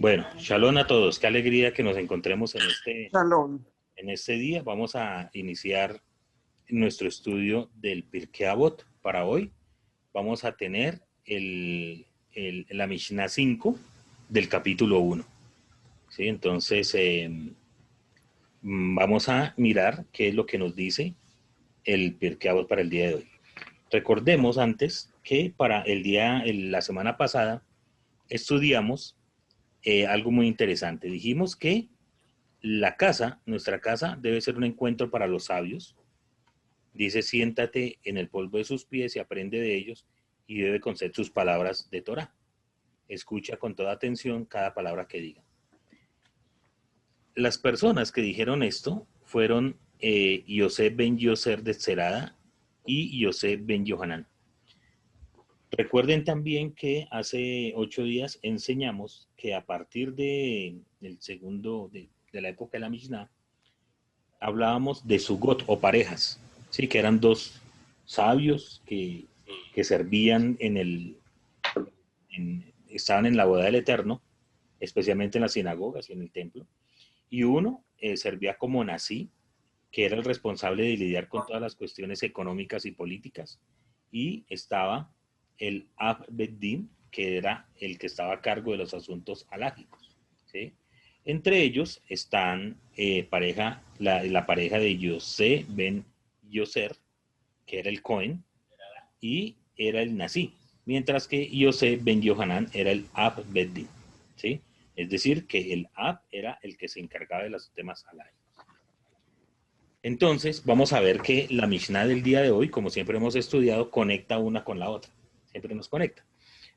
Bueno, shalom a todos. Qué alegría que nos encontremos Shalom. en este día. Vamos a iniciar nuestro estudio del Pirkei Avot. Para hoy vamos a tener la Mishnah 5 del capítulo 1. ¿Sí? Entonces, vamos a mirar qué es lo que nos dice el Pirkei Avot para el día de hoy. Recordemos antes que para la semana pasada estudiamos algo muy interesante. Dijimos que nuestra casa, debe ser un encuentro para los sabios. Dice, siéntate en el polvo de sus pies y aprende de ellos y debe conocer sus palabras de Torah. Escucha con toda atención cada palabra que diga. Las personas que dijeron esto fueron Yosef ben Yoser de Tzerada y Yosef ben Yohanan. Recuerden también que hace 8 días enseñamos que a partir de la época de la Mishnah, hablábamos de sugot o parejas, ¿sí? Que eran dos sabios que servían estaban en la boda del Eterno, especialmente en las sinagogas y en el templo, y uno servía como nazí, que era el responsable de lidiar con todas las cuestiones económicas y políticas, y estaba el Ab Beddin, que era el que estaba a cargo de los asuntos halágicos, ¿sí? Entre ellos están la pareja de Yosef ben Yoser, que era el Cohen, y era el Nazí, mientras que Yosef ben Yohanan era el Ab Beddin, ¿sí? Es decir, que el Ab era el que se encargaba de los temas halágicos. Entonces, vamos a ver que la Mishnah del día de hoy, como siempre hemos estudiado, conecta una con la otra. Siempre nos conecta.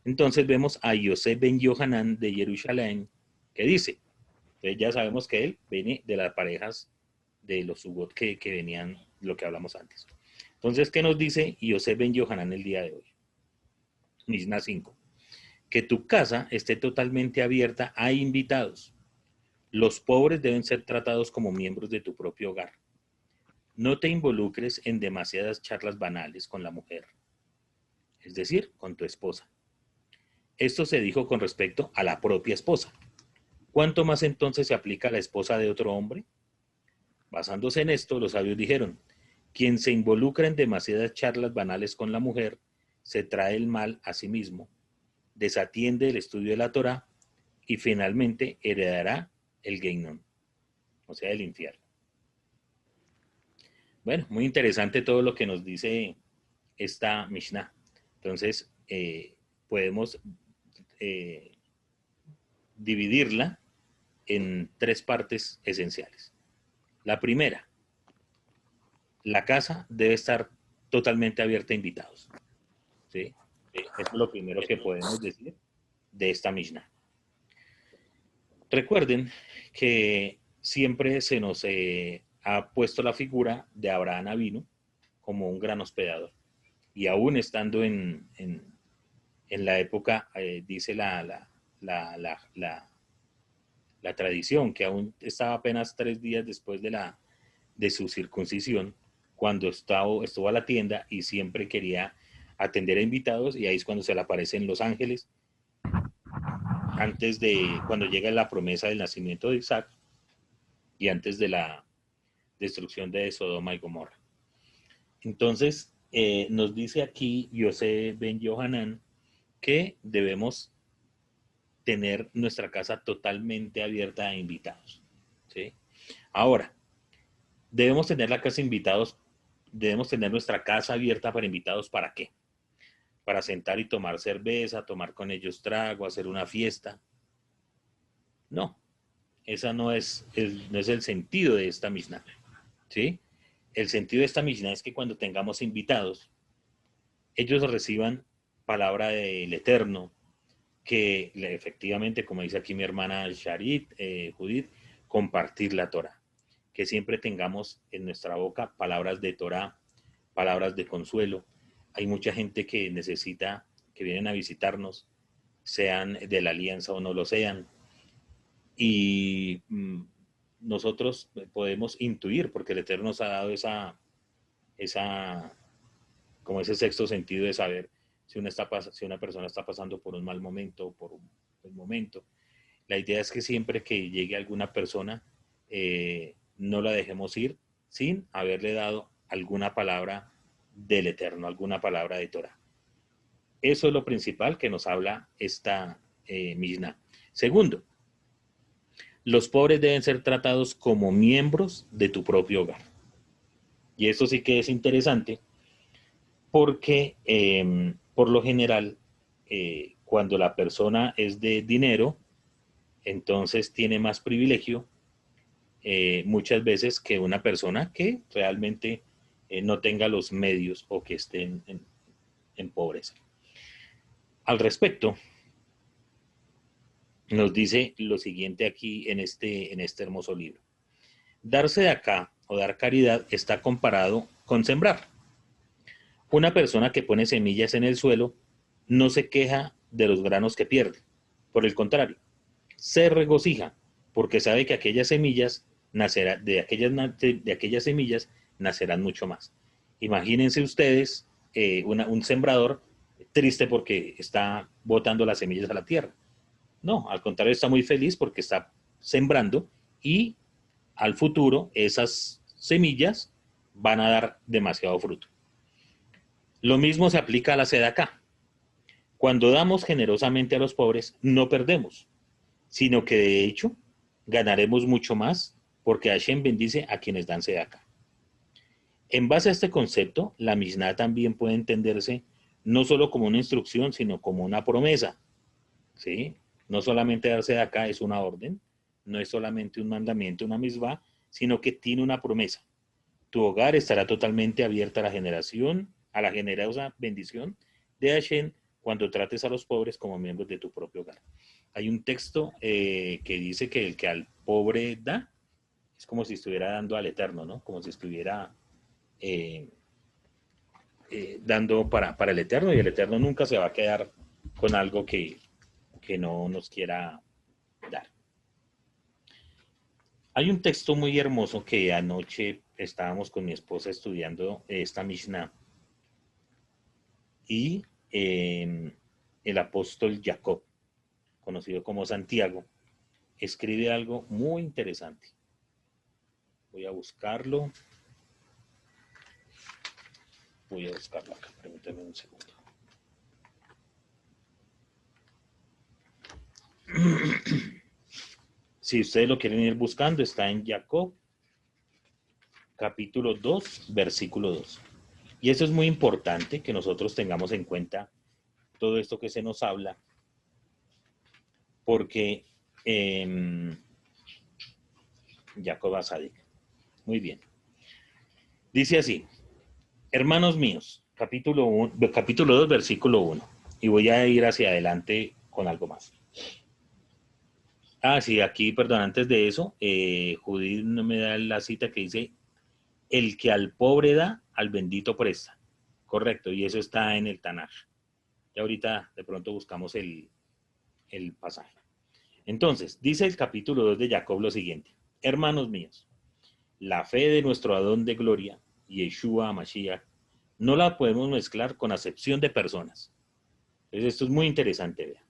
Entonces vemos a Yosef ben Yohanan de Jerusalén, que dice, entonces ya sabemos que él viene de las parejas de los Sugot que venían, lo que hablamos antes. Entonces, ¿qué nos dice Yosef ben Yohanan el día de hoy? Mishnah 5. Que tu casa esté totalmente abierta a invitados. Los pobres deben ser tratados como miembros de tu propio hogar. No te involucres en demasiadas charlas banales con la mujer, es decir, con tu esposa. Esto se dijo con respecto a la propia esposa. ¿Cuánto más entonces se aplica a la esposa de otro hombre? Basándose en esto, los sabios dijeron, quien se involucra en demasiadas charlas banales con la mujer, se trae el mal a sí mismo, desatiende el estudio de la Torá y finalmente heredará el Geinón, o sea, el infierno. Bueno, muy interesante todo lo que nos dice esta Mishnah. Entonces, podemos dividirla en 3 partes esenciales. La primera, la casa debe estar totalmente abierta a invitados, ¿sí? Eso es lo primero que podemos decir de esta Mishnah. Recuerden que siempre se nos ha puesto la figura de Abraham Avinu como un gran hospedador. Y aún estando en la época, dice la tradición, que aún estaba apenas 3 días después de su circuncisión, cuando estuvo a la tienda y siempre quería atender a invitados, y ahí es cuando se le aparecen los ángeles, cuando llega la promesa del nacimiento de Isaac y antes de la destrucción de Sodoma y Gomorra. Entonces, nos dice aquí Yosef ben Yohanan que debemos tener nuestra casa totalmente abierta a invitados, ¿sí? Ahora, debemos tener debemos tener nuestra casa abierta para invitados, ¿para qué? Para sentar y tomar cerveza, tomar con ellos trago, hacer una fiesta. No, esa no es el sentido de esta Mishnah, ¿sí? El sentido de esta Mishnah es que cuando tengamos invitados, ellos reciban palabra del Eterno, que efectivamente, como dice aquí mi hermana Sharit, Judith, compartir la Torah. Que siempre tengamos en nuestra boca palabras de Torah, palabras de consuelo. Hay mucha gente que necesita, que vienen a visitarnos, sean de la alianza o no lo sean. Y nosotros podemos intuir, porque el Eterno nos ha dado esa como ese sexto sentido de saber si una persona está pasando por un mal momento o por un buen momento. La idea es que siempre que llegue alguna persona, no la dejemos ir sin haberle dado alguna palabra del Eterno, alguna palabra de Torah. Eso es lo principal que nos habla esta Mishnah. Segundo, los pobres deben ser tratados como miembros de tu propio hogar. Y esto sí que es interesante porque por lo general, cuando la persona es de dinero, entonces tiene más privilegio muchas veces que una persona que realmente no tenga los medios o que esté en pobreza. Al respecto, nos dice lo siguiente aquí en este hermoso libro. Darse de acá o dar caridad está comparado con sembrar. Una persona que pone semillas en el suelo no se queja de los granos que pierde. Por el contrario, se regocija porque sabe que aquellas semillas de aquellas semillas nacerán mucho más. Imagínense ustedes un sembrador triste porque está botando las semillas a la tierra. No, al contrario, está muy feliz porque está sembrando y al futuro esas semillas van a dar demasiado fruto. Lo mismo se aplica a la sedacá. Cuando damos generosamente a los pobres, no perdemos, sino que de hecho ganaremos mucho más porque Hashem bendice a quienes dan sedacá. En base a este concepto, la Mishnah también puede entenderse no solo como una instrucción, sino como una promesa. ¿Sí? No solamente dar sedacá es una orden, no es solamente un mandamiento, una misvá, sino que tiene una promesa. Tu hogar estará totalmente abierta a la generosa bendición de Hashem cuando trates a los pobres como miembros de tu propio hogar. Hay un texto que dice que el que al pobre da es como si estuviera dando al Eterno, ¿no? Como si estuviera eh, dando para el Eterno, y el Eterno nunca se va a quedar con algo que no nos quiera dar. Hay un texto muy hermoso que anoche estábamos con mi esposa estudiando esta Mishnah y el apóstol Jacob, conocido como Santiago, escribe algo muy interesante. Voy a buscarlo. Acá, permítame un segundo. Si ustedes lo quieren ir buscando, está en Jacob, capítulo 2, versículo 2. Y eso es muy importante que nosotros tengamos en cuenta todo esto que se nos habla, porque Jacob Asadik. Muy bien. Dice así, hermanos míos, capítulo 2, versículo 1. Y voy a ir hacia adelante con algo más. Sí, aquí, perdón, antes de eso, Judith no me da la cita que dice, el que al pobre da, al bendito presta. Correcto, y eso está en el Tanaj. Y ahorita de pronto buscamos el pasaje. Entonces, dice el capítulo 2 de Jacob lo siguiente. Hermanos míos, la fe de nuestro Adón de gloria, Yeshua Mashiach, no la podemos mezclar con acepción de personas. Entonces, esto es muy interesante, vean.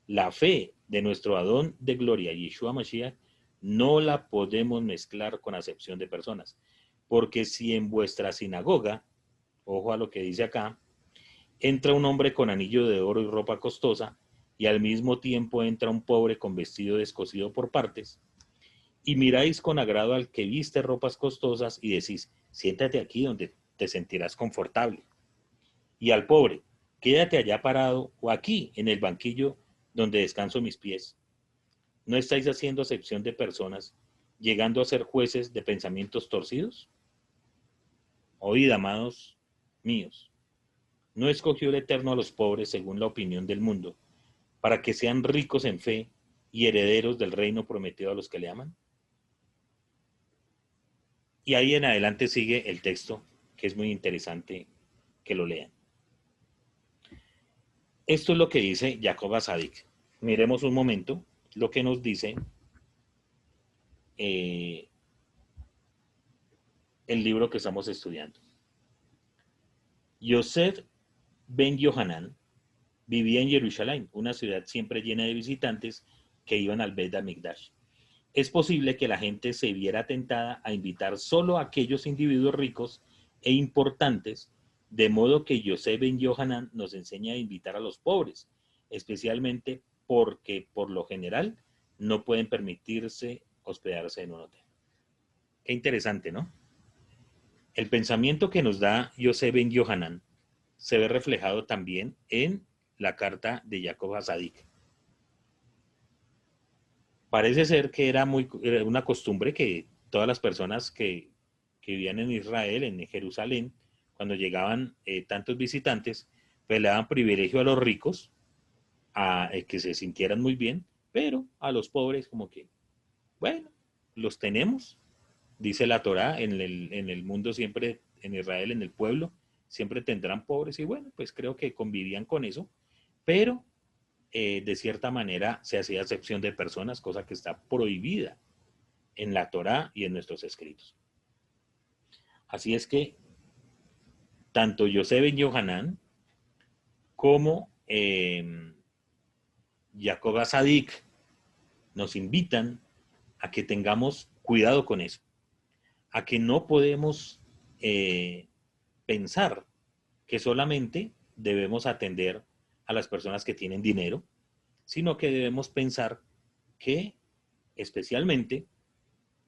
La fe de nuestro Adón de gloria, Yeshua Mashiach, no la podemos mezclar con acepción de personas. Porque si en vuestra sinagoga, ojo a lo que dice acá, entra un hombre con anillo de oro y ropa costosa, y al mismo tiempo entra un pobre con vestido descosido por partes, y miráis con agrado al que viste ropas costosas y decís, siéntate aquí donde te sentirás confortable. Y al pobre, quédate allá parado o aquí en el banquillo donde descanso mis pies. ¿No estáis haciendo acepción de personas, llegando a ser jueces de pensamientos torcidos? Oíd, amados míos, ¿no escogió el Eterno a los pobres según la opinión del mundo, para que sean ricos en fe y herederos del reino prometido a los que le aman? Y ahí en adelante sigue el texto, que es muy interesante que lo lean. Esto es lo que dice Jacob Asadik. Miremos un momento lo que nos dice el libro que estamos estudiando. Yosef ben Yohanan vivía en Jerusalén, una ciudad siempre llena de visitantes que iban al Bet HaMikdash. Es posible que la gente se viera tentada a invitar solo a aquellos individuos ricos e importantes, de modo que Yosef ben Yohanan nos enseña a invitar a los pobres, especialmente porque por lo general no pueden permitirse hospedarse en un hotel. Qué interesante, ¿no? El pensamiento que nos da Yosef ben Yohanan se ve reflejado también en la carta de Jacob Hasadik. Parece ser que era una costumbre que todas las personas que vivían en Israel, en Jerusalén, cuando llegaban tantos visitantes, pues le daban privilegio a los ricos, a que se sintieran muy bien, pero a los pobres como que, bueno, los tenemos, dice la Torá, en el mundo siempre, en Israel, en el pueblo, siempre tendrán pobres y bueno, pues creo que convivían con eso, pero de cierta manera se hacía excepción de personas, cosa que está prohibida en la Torá y en nuestros escritos. Así es que tanto Yosef ben Yohanan como Jacob Hasadik nos invitan a que tengamos cuidado con eso, a que no podemos pensar que solamente debemos atender a las personas que tienen dinero, sino que debemos pensar que especialmente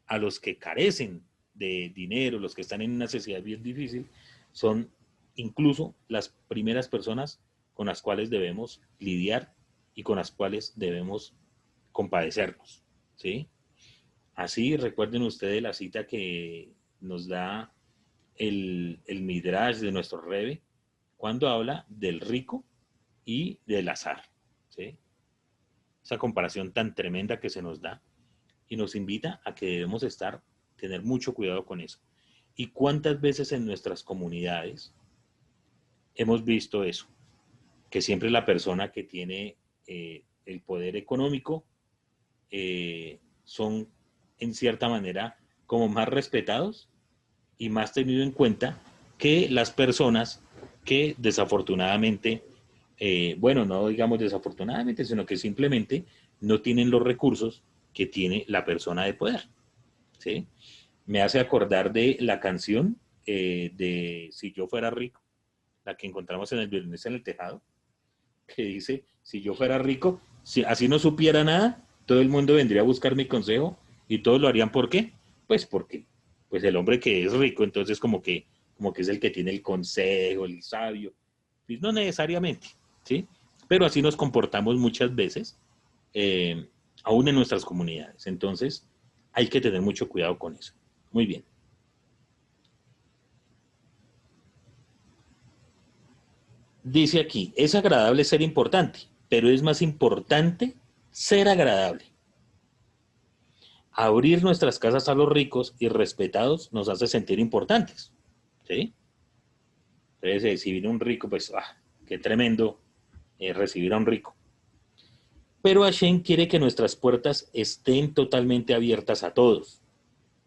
a los que carecen de dinero, los que están en una necesidad bien difícil, son incluso las primeras personas con las cuales debemos lidiar y con las cuales debemos compadecernos, ¿sí? Así recuerden ustedes la cita que nos da el Midrash de nuestro Rebbe cuando habla del rico y del azar, ¿sí? Esa comparación tan tremenda que se nos da y nos invita a que debemos tener mucho cuidado con eso. ¿Y cuántas veces en nuestras comunidades hemos visto eso? Que siempre la persona que tiene el poder económico son en cierta manera como más respetados y más tenido en cuenta que las personas que desafortunadamente, bueno, no digamos desafortunadamente, sino que simplemente no tienen los recursos que tiene la persona de poder, ¿sí? Me hace acordar de la canción de Si yo fuera rico, la que encontramos en el violinista en el tejado, que dice, si yo fuera rico, si así no supiera nada, todo el mundo vendría a buscar mi consejo y todos lo harían. ¿Por qué? Pues porque pues el hombre que es rico, entonces como que es el que tiene el consejo, el sabio. Pues no necesariamente, ¿sí? Pero así nos comportamos muchas veces, eh, aún en nuestras comunidades. Entonces, hay que tener mucho cuidado con eso. Muy bien. Dice aquí, es agradable ser importante, pero es más importante ser agradable. Abrir nuestras casas a los ricos y respetados nos hace sentir importantes, ¿sí? Entonces, si viene un rico, pues, qué tremendo recibir a un rico. Pero Hashem quiere que nuestras puertas estén totalmente abiertas a todos,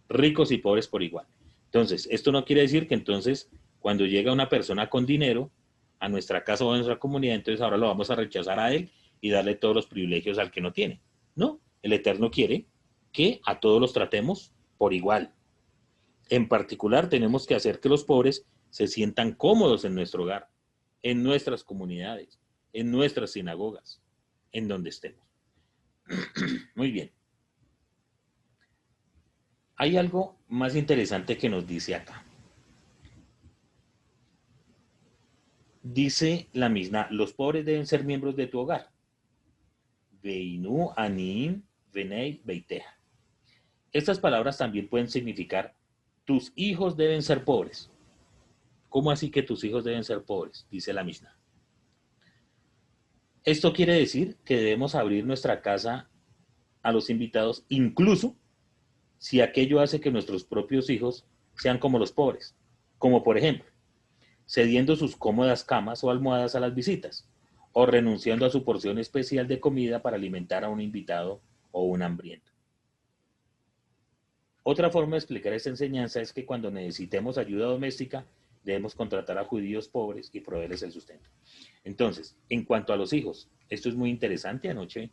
ricos y pobres por igual. Entonces, esto no quiere decir que entonces, cuando llega una persona con dinero a nuestra casa o a nuestra comunidad, entonces ahora lo vamos a rechazar a él y darle todos los privilegios al que no tiene. No, el Eterno quiere que a todos los tratemos por igual. En particular, tenemos que hacer que los pobres se sientan cómodos en nuestro hogar, en nuestras comunidades, en nuestras sinagogas, en donde estemos. Muy bien. Hay algo más interesante que nos dice acá. Dice la misma, los pobres deben ser miembros de tu hogar. Veinu anim venei beiteja. Estas palabras también pueden significar, tus hijos deben ser pobres. ¿Cómo así que tus hijos deben ser pobres? Dice la Mishnah. Esto quiere decir que debemos abrir nuestra casa a los invitados, incluso si aquello hace que nuestros propios hijos sean como los pobres. Como por ejemplo, cediendo sus cómodas camas o almohadas a las visitas, o renunciando a su porción especial de comida para alimentar a un invitado o un hambriento. Otra forma de explicar esta enseñanza es que cuando necesitemos ayuda doméstica, debemos contratar a judíos pobres y proveerles el sustento. Entonces, en cuanto a los hijos, esto es muy interesante. Anoche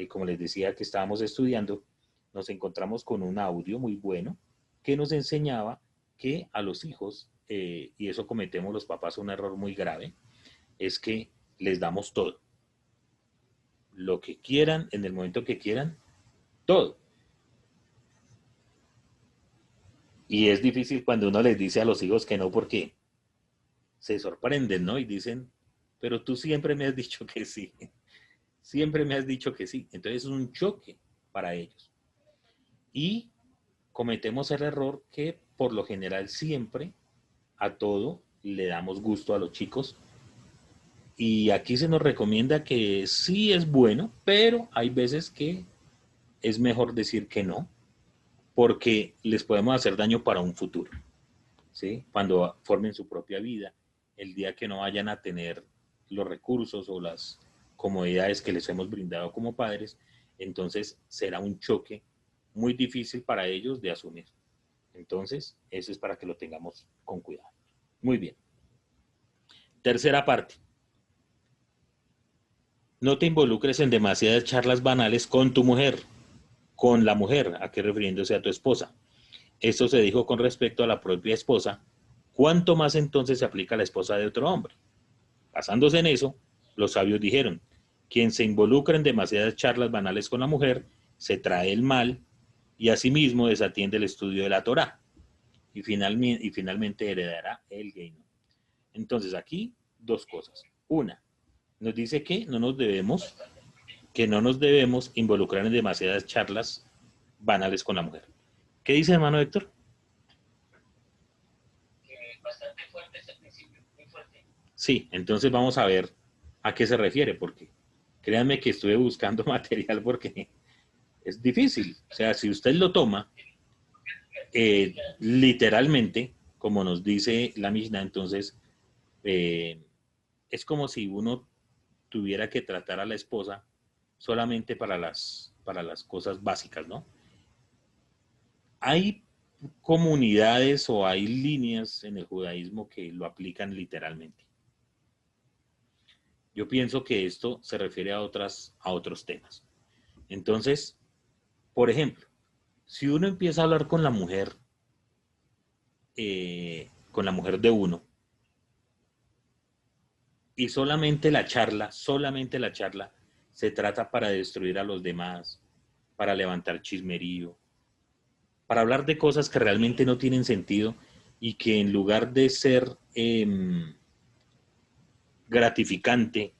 como les decía que estábamos estudiando, nos encontramos con un audio muy bueno que nos enseñaba que a los hijos, y eso cometemos los papás un error muy grave, es que les damos todo, lo que quieran, en el momento que quieran, todo. Y es difícil cuando uno les dice a los hijos que no, porque se sorprenden, ¿no? Y dicen, pero tú siempre me has dicho que sí, siempre me has dicho que sí. Entonces es un choque para ellos. Y cometemos el error que por lo general siempre a todo le damos gusto a los chicos. Y aquí se nos recomienda que sí es bueno, pero hay veces que es mejor decir que no, porque les podemos hacer daño para un futuro, ¿sí? Cuando formen su propia vida, el día que no vayan a tener los recursos o las comodidades que les hemos brindado como padres, entonces será un choque muy difícil para ellos de asumir. Entonces, eso es para que lo tengamos con cuidado. Muy bien. Tercera parte. No te involucres en demasiadas charlas banales con tu mujer, con la mujer, aquí refiriéndose a tu esposa. Esto se dijo con respecto a la propia esposa. ¿Cuánto más entonces se aplica a la esposa de otro hombre? Basándose en eso, los sabios dijeron, quien se involucra en demasiadas charlas banales con la mujer, se trae el mal y asimismo desatiende el estudio de la Torá y finalmente heredará el Gehinnom. Entonces aquí, dos cosas. Una, nos dice que no nos debemos involucrar en demasiadas charlas banales con la mujer. ¿Qué dice hermano Héctor? Bastante fuerte ese principio, muy fuerte. Sí, entonces vamos a ver a qué se refiere, porque créanme que estuve buscando material porque es difícil. O sea, si usted lo toma literalmente, como nos dice la Mishnah, entonces eh, es como si uno tuviera que tratar a la esposa solamente para las cosas básicas, ¿no? Hay comunidades o hay líneas en el judaísmo que lo aplican literalmente. Yo pienso que esto se refiere a otros temas. Entonces, por ejemplo, si uno empieza a hablar con la mujer de uno, y solamente la charla, se trata para destruir a los demás, para levantar chismerío, para hablar de cosas que realmente no tienen sentido y que en lugar de ser gratificante,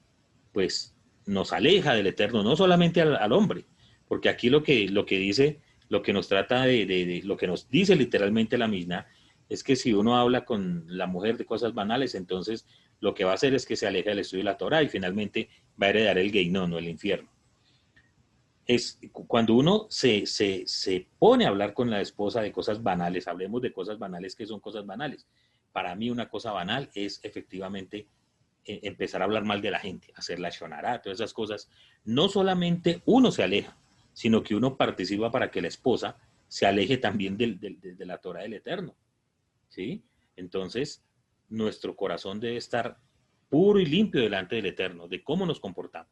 pues nos aleja del Eterno, no solamente al hombre, porque aquí lo que dice, lo que nos trata lo que nos dice literalmente la Mishnah, es que si uno habla con la mujer de cosas banales, entonces lo que va a hacer es que se aleja del estudio de la Torah y finalmente va a heredar el Gehinnom, no el infierno. Es cuando uno se pone a hablar con la esposa de cosas banales, hablemos de cosas banales, que son cosas banales. Para mí una cosa banal es efectivamente empezar a hablar mal de la gente, hacer la shonará, todas esas cosas. No solamente uno se aleja, sino que uno participa para que la esposa se aleje también de la Torah del Eterno, ¿sí? Entonces, nuestro corazón debe estar puro y limpio delante del Eterno, de cómo nos comportamos.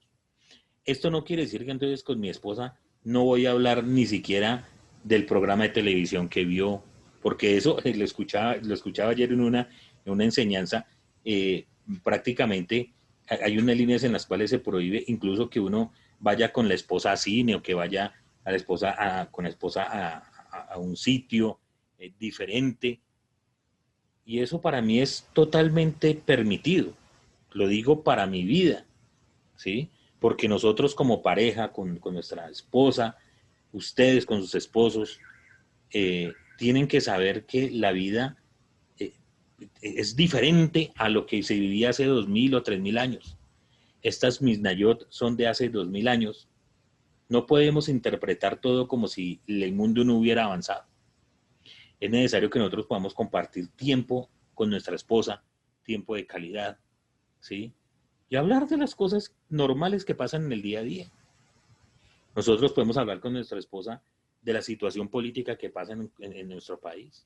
Esto no quiere decir que entonces con mi esposa no voy a hablar ni siquiera del programa de televisión que vio, porque eso lo escuchaba ayer en una enseñanza, eh, prácticamente hay unas líneas en las cuales se prohíbe incluso que uno vaya con la esposa a cine o que vaya a la esposa con la esposa a un sitio diferente. Y eso para mí es totalmente permitido. Lo digo para mi vida, ¿sí? Porque nosotros como pareja, con nuestra esposa, ustedes con sus esposos, tienen que saber que la vida eh, es diferente a lo que se vivía hace 2000 o 3000 años. Estas Misnayot son de hace 2000 años. No podemos interpretar todo como si el mundo no hubiera avanzado. Es necesario que nosotros podamos compartir tiempo con nuestra esposa, tiempo de calidad, ¿sí? Y hablar de las cosas normales que pasan en el día a día. Nosotros podemos hablar con nuestra esposa de la situación política que pasa en nuestro país.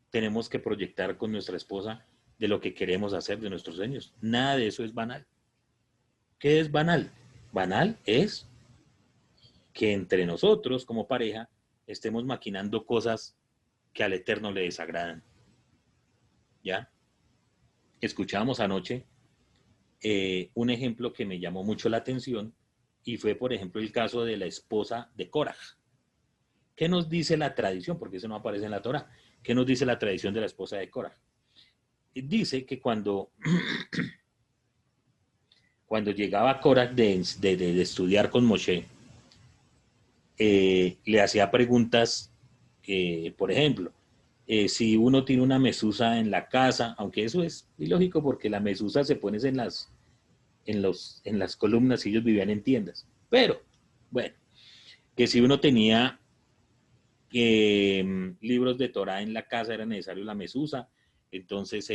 Tenemos que proyectar con nuestra esposa de lo que queremos hacer, de nuestros sueños. Nada de eso es banal. ¿Qué es banal? Banal es que entre nosotros como pareja estemos maquinando cosas que al Eterno le desagradan. ¿Ya? Escuchábamos anoche un ejemplo que me llamó mucho la atención y fue, por ejemplo, el caso de la esposa de Korah. ¿Qué nos dice la tradición? Porque eso no aparece en la Torá. ¿Qué nos dice la tradición de la esposa de Korah? Dice que cuando llegaba Korah de estudiar con Moshe, le hacía preguntas, por ejemplo, si uno tiene una mesusa en la casa, aunque eso es ilógico porque la mesusa se pone en las columnas y ellos vivían en tiendas. Pero, bueno, que si uno tenía libros de Torah en la casa era necesario la mesusa. Entonces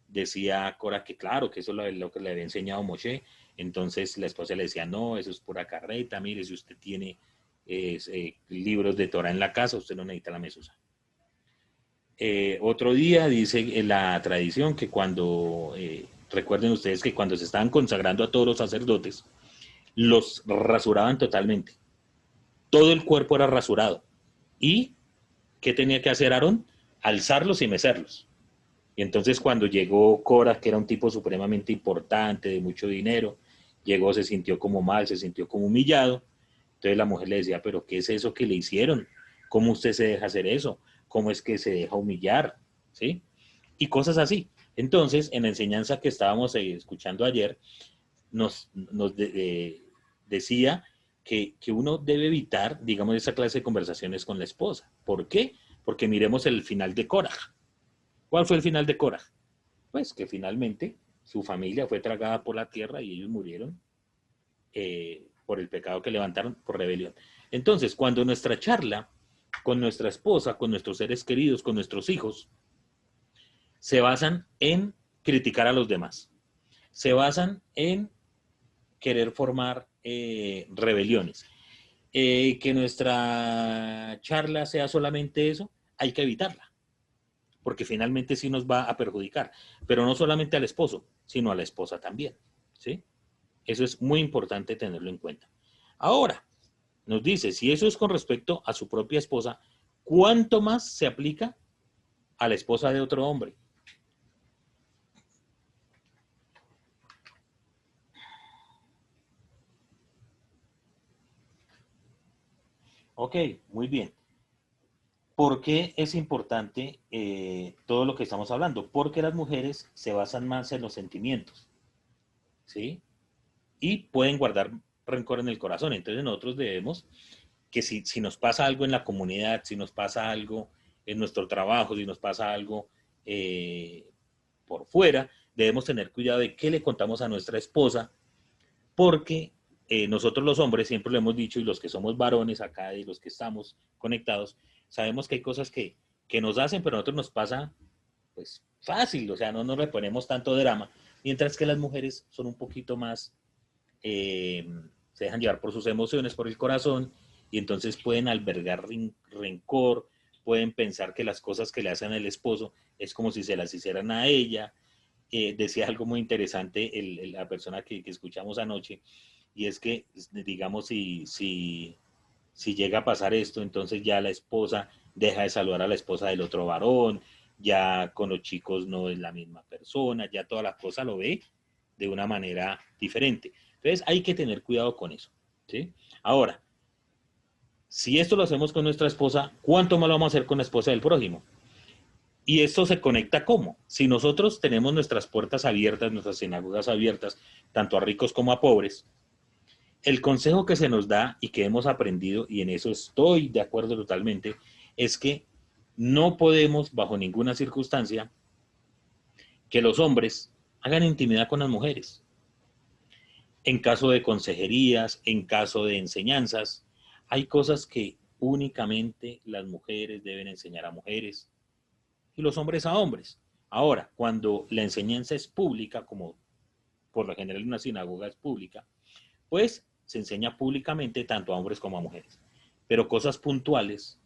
decía Cora que claro, que eso es lo que le había enseñado Moshe. Entonces la esposa le decía, no, eso es pura carreta, mire, si usted tiene libros de Torah en la casa, usted no necesita la mesusa. Otro día dice la tradición que recuerden ustedes que cuando se estaban consagrando a todos los sacerdotes, los rasuraban totalmente. Todo el cuerpo era rasurado. ¿Y qué tenía que hacer Aarón? Alzarlos y mecerlos. Y entonces cuando llegó Cora, que era un tipo supremamente importante, de mucho dinero, llegó, se sintió como mal, se sintió como humillado. Entonces la mujer le decía, pero ¿qué es eso que le hicieron? ¿Cómo usted se deja hacer eso? ¿Cómo es que se deja humillar? ¿Sí? Y cosas así. Entonces, en la enseñanza que estábamos escuchando ayer, nos decía que uno debe evitar, digamos, esa clase de conversaciones con la esposa. ¿Por qué? Porque miremos el final de Korah. ¿Cuál fue el final de Korah? Pues que finalmente su familia fue tragada por la tierra y ellos murieron por el pecado que levantaron por rebelión. Entonces, cuando nuestra charla con nuestra esposa, con nuestros seres queridos, con nuestros hijos, se basan en criticar a los demás, se basan en querer formar rebeliones, que nuestra charla sea solamente eso, hay que evitarla, porque finalmente sí nos va a perjudicar, pero no solamente al esposo, sino a la esposa también, ¿sí? Eso es muy importante tenerlo en cuenta. Ahora, nos dice, si eso es con respecto a su propia esposa, ¿cuánto más se aplica a la esposa de otro hombre? Ok, muy bien. ¿Por qué es importante todo lo que estamos hablando? Porque las mujeres se basan más en los sentimientos, ¿sí? Y pueden guardar rencor en el corazón. Entonces nosotros debemos que si nos pasa algo en la comunidad, si nos pasa algo en nuestro trabajo, si nos pasa algo eh, por fuera, debemos tener cuidado de qué le contamos a nuestra esposa, porque nosotros los hombres siempre lo hemos dicho, y los que somos varones acá y los que estamos conectados, sabemos que hay cosas que nos hacen, pero a nosotros nos pasa pues fácil, o sea, no nos le ponemos tanto drama, mientras que las mujeres son un poquito más, eh, se dejan llevar por sus emociones, por el corazón, y entonces pueden albergar rencor, pueden pensar que las cosas que le hacen al esposo es como si se las hicieran a ella. Decía algo muy interesante la persona que escuchamos anoche, y es que, digamos, si llega a pasar esto, entonces ya la esposa deja de saludar a la esposa del otro varón, ya con los chicos no es la misma persona, ya toda la cosa lo ve de una manera diferente. Entonces hay que tener cuidado con eso, ¿sí? Ahora, si esto lo hacemos con nuestra esposa, ¿cuánto más lo vamos a hacer con la esposa del prójimo? Y esto se conecta ¿cómo? Si nosotros tenemos nuestras puertas abiertas, nuestras sinagogas abiertas, tanto a ricos como a pobres, el consejo que se nos da y que hemos aprendido, y en eso estoy de acuerdo totalmente, es que no podemos, bajo ninguna circunstancia, que los hombres hagan intimidad con las mujeres. En caso de consejerías, en caso de enseñanzas, hay cosas que únicamente las mujeres deben enseñar a mujeres y los hombres a hombres. Ahora, cuando la enseñanza es pública, como por lo general una sinagoga es pública, pues se enseña públicamente tanto a hombres como a mujeres. Pero cosas puntuales,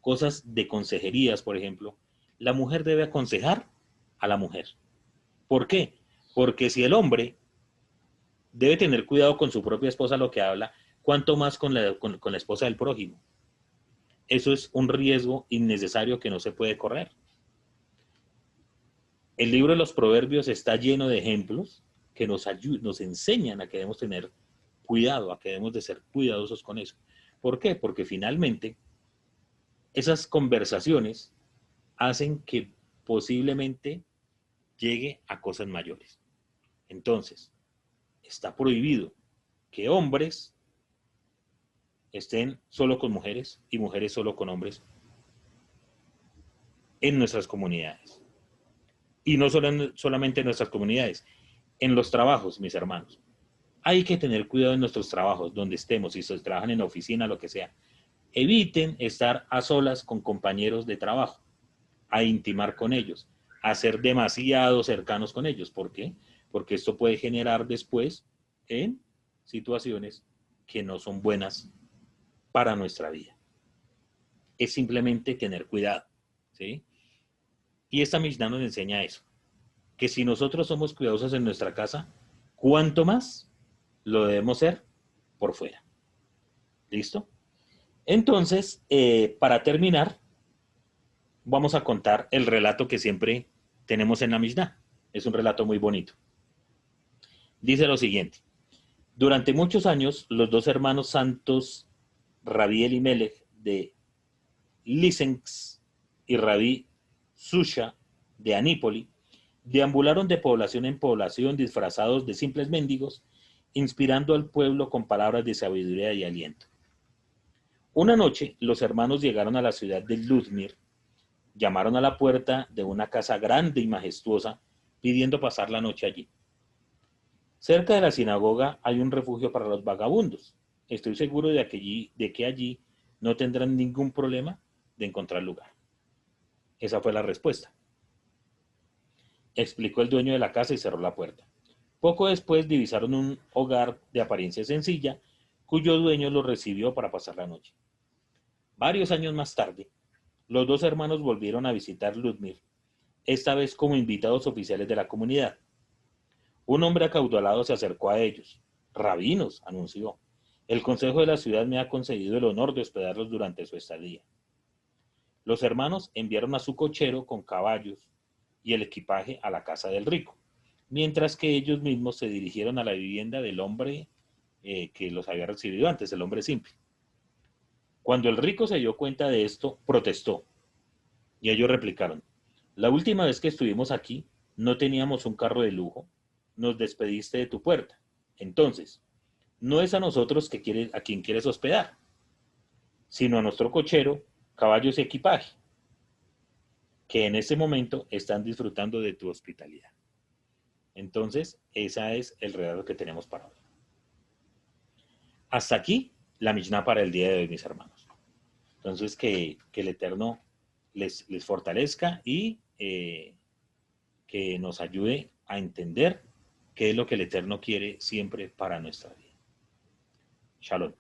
cosas de consejerías, por ejemplo, la mujer debe aconsejar a la mujer. ¿Por qué? Porque si el hombre debe tener cuidado con su propia esposa lo que habla, ¿Cuánto más con la esposa del prójimo? Eso es un riesgo innecesario que no se puede correr. El libro de los Proverbios está lleno de ejemplos que nos enseñan a que debemos tener cuidado, a que debemos de ser cuidadosos con eso. ¿Por qué? Porque finalmente esas conversaciones hacen que posiblemente llegue a cosas mayores. Entonces, está prohibido que hombres estén solo con mujeres y mujeres solo con hombres en nuestras comunidades. Y no solamente en nuestras comunidades, en los trabajos, mis hermanos. Hay que tener cuidado en nuestros trabajos, donde estemos, si se trabajan en oficina, lo que sea. Eviten estar a solas con compañeros de trabajo, a intimar con ellos, a ser demasiado cercanos con ellos. ¿Por qué? Porque esto puede generar después en situaciones que no son buenas para nuestra vida. Es simplemente tener cuidado, ¿sí? Y esta Mishnah nos enseña eso, que si nosotros somos cuidadosos en nuestra casa, ¿cuánto más lo debemos ser por fuera? ¿Listo? Entonces, para terminar, vamos a contar el relato que siempre tenemos en la Mishnah. Es un relato muy bonito. Dice lo siguiente. Durante muchos años, los dos hermanos santos, Rabí Elimelech de Lisenx y Rabí Susha de Anípoli, deambularon de población en población disfrazados de simples mendigos, inspirando al pueblo con palabras de sabiduría y aliento. Una noche, los hermanos llegaron a la ciudad de Luzmir, llamaron a la puerta de una casa grande y majestuosa, pidiendo pasar la noche allí. Cerca de la sinagoga hay un refugio para los vagabundos. Estoy seguro de que allí no tendrán ningún problema de encontrar lugar. Esa fue la respuesta, explicó el dueño de la casa y cerró la puerta. Poco después divisaron un hogar de apariencia sencilla, cuyo dueño los recibió para pasar la noche. Varios años más tarde, los dos hermanos volvieron a visitar Ludmir, esta vez como invitados oficiales de la comunidad. Un hombre acaudalado se acercó a ellos. Rabinos, anunció. El consejo de la ciudad me ha concedido el honor de hospedarlos durante su estadía. Los hermanos enviaron a su cochero con caballos y el equipaje a la casa del rico, mientras que ellos mismos se dirigieron a la vivienda del hombre que los había recibido antes, el hombre simple. Cuando el rico se dio cuenta de esto, protestó, y ellos replicaron: la última vez que estuvimos aquí, no teníamos un carro de lujo, nos despediste de tu puerta. Entonces, no es a nosotros a quien quieres hospedar, sino a nuestro cochero, caballos y equipaje, que en este momento están disfrutando de tu hospitalidad. Entonces, ese es el relato que tenemos para hoy. Hasta aquí la Mishnah para el día de hoy, mis hermanos. Entonces, que el Eterno les fortalezca y que nos ayude a entender qué es lo que el Eterno quiere siempre para nuestra vida. Shalom.